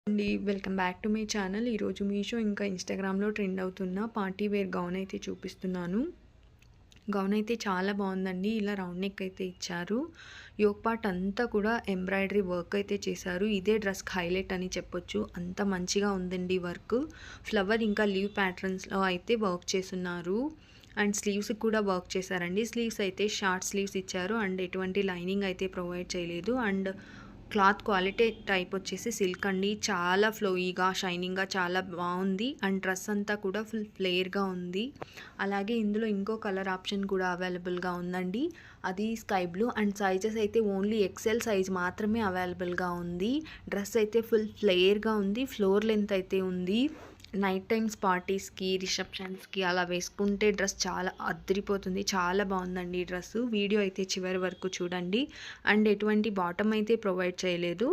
అండి welcome back to my channel. ఈరోజు మీషో ఇంకా ఇన్స్టాగ్రామ్లో ట్రెండ్ అవుతున్న పార్టీ వేర్ గౌన్ అయితే చూపిస్తున్నాను. గౌన్ అయితే చాలా బాగుందండి. ఇలా రౌండ్ నెక్ అయితే ఇచ్చారు. యోక్ పార్ట్ అంతా కూడా ఎంబ్రాయిడరీ వర్క్ అయితే చేశారు. ఇదే డ్రెస్కి హైలైట్ అని చెప్పొచ్చు. అంత మంచిగా ఉందండి వర్క్. ఫ్లవర్ ఇంకా లీవ్ ప్యాటర్న్స్లో అయితే వర్క్ చేస్తున్నారు. అండ్ స్లీవ్స్కి కూడా వర్క్ చేశారండి. స్లీవ్స్ అయితే షార్ట్ స్లీవ్స్ ఇచ్చారు అండ్ ఎటువంటి లైనింగ్ అయితే ప్రొవైడ్ చేయలేదు. అండ్ క్లాత్ క్వాలిటీ టైప్ వచ్చేసి సిల్క్ అండి. చాలా ఫ్లోయీగా షైనింగ్గా చాలా బాగుంది. అండ్ డ్రెస్ అంతా కూడా ఫుల్ ఫ్లేర్గా ఉంది. అలాగే ఇందులో ఇంకో కలర్ ఆప్షన్ కూడా అవైలబుల్గా ఉందండి. అది స్కై బ్లూ అండ్ సైజెస్ అయితే ఓన్లీ ఎక్సెల్ సైజ్ మాత్రమే అవైలబుల్గా ఉంది. డ్రెస్ అయితే ఫుల్ ఫ్లేర్గా ఉంది. ఫ్లోర్ లెంత్ అయితే ఉంది. నైట్ టైమ్స్ పార్టీస్కి రిసెప్షన్స్కి అలా వేసుకుంటే డ్రెస్ చాలా అద్దరిపోతుంది. చాలా బాగుందండి ఈ డ్రెస్సు. వీడియో అయితే చివరి వరకు చూడండి. అండ్ ఎటువంటి బాటమ్ అయితే ప్రొవైడ్ చేయలేదు.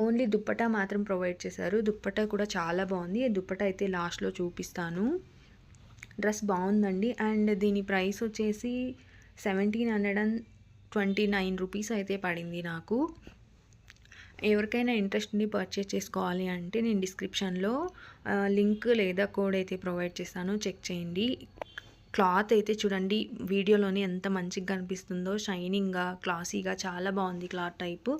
ఓన్లీ దుప్పటా మాత్రం ప్రొవైడ్ చేశారు. దుప్పటా కూడా చాలా బాగుంది. దుప్పటా అయితే లాస్ట్లో చూపిస్తాను. డ్రెస్ బాగుందండి. అండ్ దీని ప్రైస్ వచ్చేసి 1729 రూపీస్ అయితే పడింది నాకు. ఎవరికైనా ఇంట్రెస్ట్ ఉండి పర్చేస్ చేసుకోవాలి అంటే నేను డిస్క్రిప్షన్లో లింక్ లేదా కోడ్ అయితే ప్రొవైడ్ చేస్తాను, చెక్ చేయండి. క్లాత్ అయితే చూడండి వీడియోలోనే ఎంత మంచిగా కనిపిస్తుందో, షైనింగ్గా క్లాసీగా చాలా బాగుంది cloth type.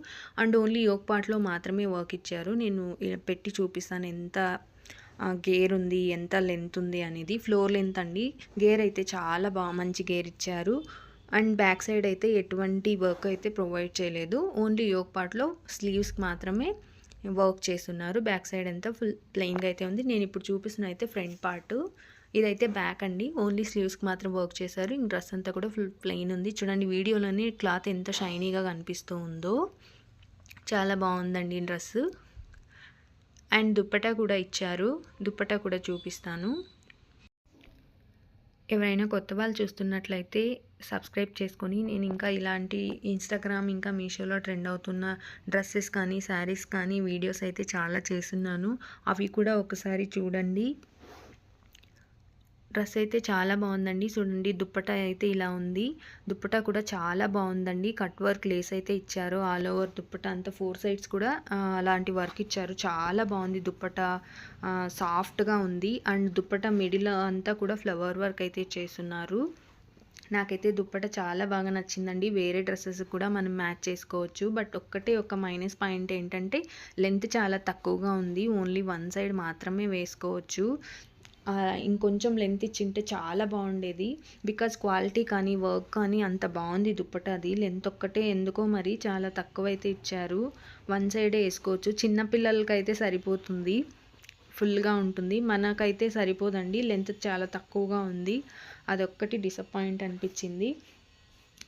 And only yoke పార్ట్లో మాత్రమే వర్క్ ఇచ్చారు. నేను పెట్టి చూపిస్తాను ఎంత గేర్ ఉంది, ఎంత లెంత్ ఉంది అనేది. ఫ్లోర్ లెంత్ అండి. గేర్ అయితే చాలా మంచి గేర్ ఇచ్చారు. అండ్ బ్యాక్ సైడ్ అయితే ఎటువంటి వర్క్ అయితే ప్రొవైడ్ చేయలేదు. ఓన్లీ యోక్ పార్ట్లో స్లీవ్స్కి మాత్రమే వర్క్ చేస్తున్నారు. బ్యాక్ సైడ్ అంతా ఫుల్ ప్లెయిన్గా అయితే ఉంది. నేను ఇప్పుడు చూపిస్తున్న అయితే ఫ్రంట్ పార్ట్. ఇదైతే బ్యాక్ అండి. ఓన్లీ స్లీవ్స్కి మాత్రం వర్క్ చేశారు. ఇంక డ్రెస్ అంతా కూడా ఫుల్ ప్లెయిన్ ఉంది. చూడండి వీడియోలోనే క్లాత్ ఎంత షైనీగా కనిపిస్తూ ఉందో. చాలా బాగుందండి డ్రెస్. అండ్ దుప్పటా కూడా ఇచ్చారు. దుప్పటా కూడా చూపిస్తాను. ఎవరైనా కొత్త వాళ్ళు చూస్తున్నట్లయితే సబ్స్క్రైబ్ చేసుకొని నేను ఇంకా ఇలాంటి ఇన్స్టాగ్రామ్ ఇంకా మీషోలో ట్రెండ్ అవుతున్న డ్రెస్సెస్ కానీ శారీస్ కానీ వీడియోస్ అయితే చాలా చేస్తున్నాను. అవి కూడా ఒకసారి చూడండి. డ్రెస్ అయితే చాలా బాగుందండి. చూడండి దుప్పటా అయితే ఇలా ఉంది. దుప్పటా కూడా చాలా బాగుందండి. కట్ వర్క్ లేస్ అయితే ఇచ్చారు. ఆల్ ఓవర్ దుప్పటా అంతా 4 సైడ్స్ కూడా అలాంటి వర్క్ ఇచ్చారు. చాలా బాగుంది దుప్పటా. సాఫ్ట్గా ఉంది. అండ్ దుప్పటా మిడిల్ అంతా కూడా ఫ్లవర్ వర్క్ అయితే చేస్తున్నారు. నాకైతే దుప్పటా చాలా బాగా నచ్చిందండి. వేరే డ్రెస్సెస్ కూడా మనం మ్యాచ్ చేసుకోవచ్చు. బట్ ఒక మైనస్ పాయింట్ ఏంటంటే లెంత్ చాలా తక్కువగా ఉంది. ఓన్లీ 1 సైడ్ మాత్రమే వేసుకోవచ్చు. ఇంకొంచెం లెంత్ ఇచ్చింటే చాలా బాగుండేది. బికాజ్ క్వాలిటీ కానీ వర్క్ కానీ అంత బాగుంది దుప్పటాది. లెంత్ ఒక్కటే ఎందుకో మరి చాలా తక్కువైతే ఇచ్చారు. 1 సైడే వేసుకోవచ్చు. చిన్నపిల్లలకైతే సరిపోతుంది, ఫుల్గా ఉంటుంది. మనకైతే సరిపోదండి. లెంత్ చాలా తక్కువగా ఉంది. అదొక్కటి డిసప్పాయింట్ అనిపించింది.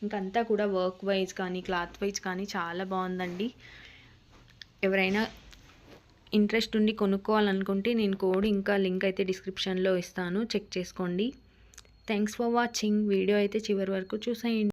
ఇంకంతా కూడా వర్క్ వైజ్ కానీ క్లాత్ వైజ్ కానీ చాలా బాగుందండి. ఎవరైనా ఇంట్రెస్ట్ ఉండి కొనుక్కోవాలనుకుంటే నేను కోడ్ ఇంకా లింక్ అయితే డిస్క్రిప్షన్లో ఇస్తాను, చెక్ చేసుకోండి. Thanks for watching. వీడియో అయితే చివరి వరకు చూసేయండి.